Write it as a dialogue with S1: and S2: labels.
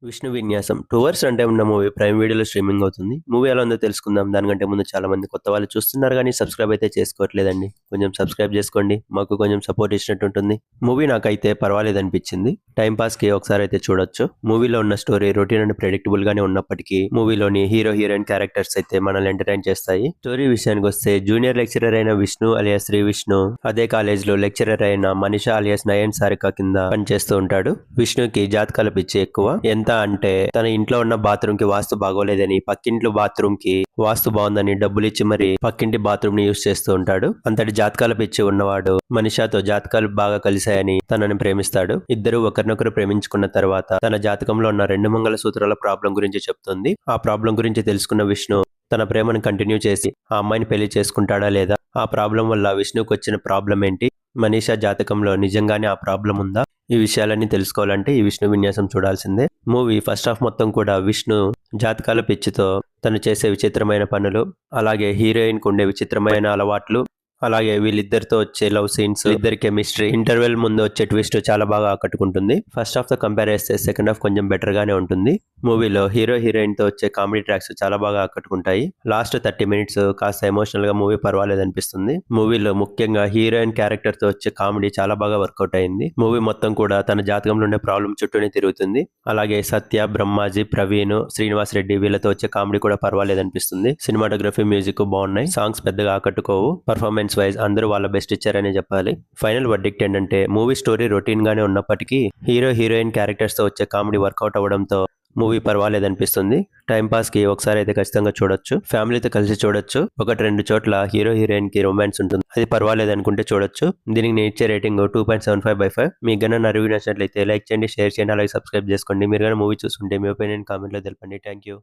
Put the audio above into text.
S1: విష్ణు విన్యాసం 2 hours run time ఉన్న movie prime వీడియోలో స్ట్రీమింగ్ అవుతుంది. మూవీ ఎలా ఉందో తెలుసుకుందాం. దానికంటే ముందు చాలా మంది కొత్త వాళ్ళు చూస్తున్నారు కానీ సబ్స్క్రైబ్ అయితే చేసుకోవట్లేదండి. కొంచెం సబ్స్క్రైబ్ చేసుకోండి. మాకు కొంచెం సపోర్ట్ ఇచ్చినట్టు ఉంటుంది. మూవీ నాకైతే పర్వాలేదు అనిపించింది. టైం పాస్ కి ఒకసారి అయితే చూడొచ్చు. మూవీలో ఉన్న స్టోరీ రొటీన్ అండ్ ప్రెడిక్టబుల్ గానే ఉన్నప్పటికీ మూవీలోని హీరో హీరోయిన్ క్యారెక్టర్స్ అయితే మనల్ని ఎంటర్టైన్ చేస్తాయి. స్టోరీ విషయానికి వస్తే జూనియర్ లెక్చరర్ అయిన విష్ణు అలియాస్ శ్రీ విష్ణు అదే కాలేజ్ లో లెక్చరర్ అయిన మనీషా అలియాస్ నయన్ సారిక కింద పనిచేస్తూ ఉంటాడు. విష్ణుకి జాతకాల పిచ్చి ఎక్కువ. ఎంత అంటే తన ఇంట్లో ఉన్న బాత్రూమ్ కి వాస్తు బాగోలేదని పక్కింట్లో బాత్రూమ్ కి వాస్తు బాగుందని డబ్బులు ఇచ్చి మరి పక్కింటి బాత్రూమ్ ని యూజ్ చేస్తూ ఉంటాడు. అంతటి జాతకాల పిచ్చి ఉన్నవాడు మనీషాతో జాతకాలు బాగా కలిశాయని తనని ప్రేమిస్తాడు. ఇద్దరు ఒకరినొకరు ప్రేమించుకున్న తర్వాత తన జాతకంలో ఉన్న 2 మంగళ సూత్రాల ప్రాబ్లం గురించి చెప్తుంది. ఆ ప్రాబ్లం గురించి తెలుసుకున్న విష్ణు తన ప్రేమను కంటిన్యూ చేసి ఆ అమ్మాయిని పెళ్లి చేసుకుంటాడా లేదా, ఆ ప్రాబ్లం వల్ల విష్ణుకు వచ్చిన ప్రాబ్లం ఏంటి, మనీషా జాతకంలో నిజంగానే ఆ ప్రాబ్లం ఉందా, ఈ విషయాలన్నీ తెలుసుకోవాలంటే ఈ విష్ణు విన్యాసం చూడాల్సిందే. మూవీ ఫస్ట్ హాఫ్ మొత్తం కూడా విష్ణు జాతకాల పిచ్చితో తను చేసే విచిత్రమైన పనులు, అలాగే హీరోయిన్ కు ఉండే విచిత్రమైన అలవాట్లు, అలాగే వీళ్ళిద్దరితో వచ్చే లవ్ సీన్స్, ఇద్దరి కెమిస్ట్రీ, ఇంటర్వెల్ ముందు వచ్చే ట్విస్ట్ చాలా బాగా ఆకట్టుకుంటుంది. ఫస్ట్ హాఫ్ తో కంపేర్ చేస్తే సెకండ్ హాఫ్ కొంచెం బెటర్ గానే ఉంటుంది. మూవీలో హీరో హీరోయిన్ తో వచ్చే కామెడీ ట్రాక్స్ చాలా బాగా ఆకట్టుకుంటాయి. లాస్ట్ 30 మినిట్స్ కాస్త ఎమోషనల్ గా మూవీ పర్వాలేదు అనిపిస్తుంది. మూవీలో ముఖ్యంగా హీరోయిన్ క్యారెక్టర్ తో వచ్చే కామెడీ చాలా బాగా వర్కౌట్ అయింది. మూవీ మొత్తం కూడా తన జాతకంలో ఉండే ప్రాబ్లం చుట్టూనే తిరుగుతుంది. అలాగే సత్య, బ్రహ్మాజీ, ప్రవీణ్, శ్రీనివాస్ రెడ్డి వీళ్ళతో వచ్చే కామెడీ కూడా పర్వాలేదు అనిపిస్తుంది. సినిమాటోగ్రఫీ, మ్యూజిక్ బాగున్నాయి. సాంగ్స్ పెద్దగా ఆకట్టుకోవు. పర్ఫార్మెన్స్ వైజ్ అందరూ వాళ్ళ బెస్ట్ ఇచ్చారనే చెప్పాలి. ఫైనల్ వర్డిక్ట్ ఏంటంటే మూవీ స్టోరీ రొటీన్ గానే ఉన్నప్పటికీ హీరో హీరోయిన్ క్యారెక్టర్స్ తో వచ్చే కామెడీ వర్కౌట్ అవ్వడంతో మూవీ పర్వాలేదు అనిపిస్తుంది. టైం పాస్ కి ఒకసారి అయితే ఖచ్చితంగా చూడొచ్చు. ఫ్యామిలీతో కలిసి చూడొచ్చు. 1-2 చోట్ల హీరో హీరోయిన్ కి రొమాన్స్ ఉంటుంది. అది పర్వాలేదు అనుకుంటే చూడొచ్చు. దీనికి నేను ఇచ్చే రేటింగ్ 2.75/5. మీకు గన నా రివ్యూ నచ్చినట్లయితే లైక్ చేయండి, షేర్ చేయండి, అలాగే సబ్స్క్రైబ్ చేసుకోండి. మీరు కానీ మూవీ చూస్తుంటే మీ ఒపీనియన్ కామెంట్ లో తెలపండి. Thank you.